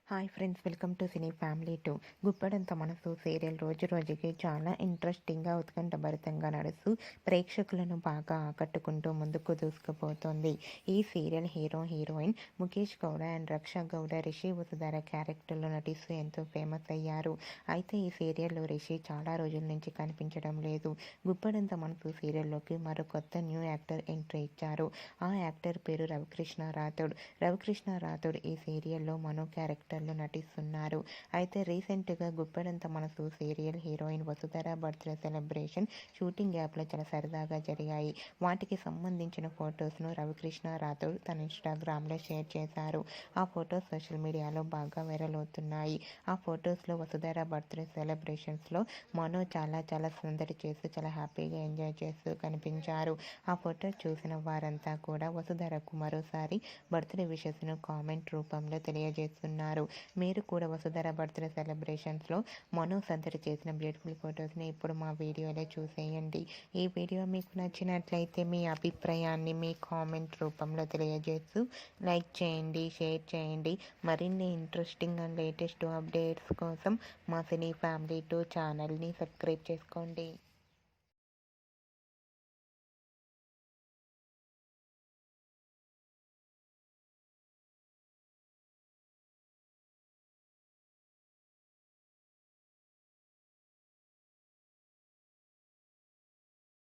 Hi friends, welcome to cine family 2. Guppedantha మనసు serial రోజు రోజుకి చాలా ఇంట్రెస్టింగ్గా ఉత్కంఠభరితంగా నడుస్తూ ప్రేక్షకులను బాగా ఆకట్టుకుంటూ ముందుకు దూసుకుపోతుంది. ఈ serial heroine Mukesh Gowda and Raksha Gowda Rishi Vasudhara క్యారెక్టర్లో నటిస్తూ ఎంతో ఫేమస్ అయ్యారు. అయితే ఈ సీరియల్లో రిషి చాలా రోజుల నుంచి కనిపించడం లేదు. గుప్పడంత మనసు సీరియల్లోకి మరో కొత్త న్యూ యాక్టర్ ఎంట్రీ ఇచ్చారు. ఆ యాక్టర్ పేరు రవికృష్ణ రాథోడ్ ఈ సీరియల్లో మనో క్యారెక్టర్ నటిస్తున్నారు. అయితే రీసెంట్గా గుప్పెడంత మనసు serial heroine Vasudhara birthday celebration shooting యాప్లో చాలా సరదాగా జరిగాయి. వాటికి సంబంధించిన ఫొటోస్ను రవికృష్ణ రాథోడ్ తన ఇన్స్టాగ్రామ్లో షేర్ చేశారు. ఆ ఫొటోస్ సోషల్ మీడియాలో బాగా వైరల్ అవుతున్నాయి. ఆ ఫొటోస్లో వసుధర బర్త్డే సెలబ్రేషన్స్లో మనో చాలా సందడి చేస్తూ చాలా హ్యాపీగా ఎంజాయ్ చేస్తూ కనిపించారు. ఆ ఫొటో చూసిన వారంతా కూడా వసుధరకు మరోసారి బర్త్డే విషెస్ను కామెంట్ రూపంలో తెలియజేస్తున్నారు. మీరు కూడా వసుధర బర్త్డే సెలబ్రేషన్స్లో మనో సందడి చేసిన బ్యూటిఫుల్ ఫొటోస్ని ఇప్పుడు మా వీడియోలో చూసేయండి. ఈ వీడియో మీకు నచ్చినట్లయితే మీ అభిప్రాయాన్ని మీ కామెంట్ రూపంలో తెలియజేస్తూ లైక్ చేయండి, షేర్ చేయండి. మరిన్ని ఇంట్రెస్టింగ్ అండ్ లేటెస్ట్ అప్డేట్స్ కోసం మా సినీ ఫ్యామిలీ 2 ఛానల్ని సబ్స్క్రైబ్ చేసుకోండి.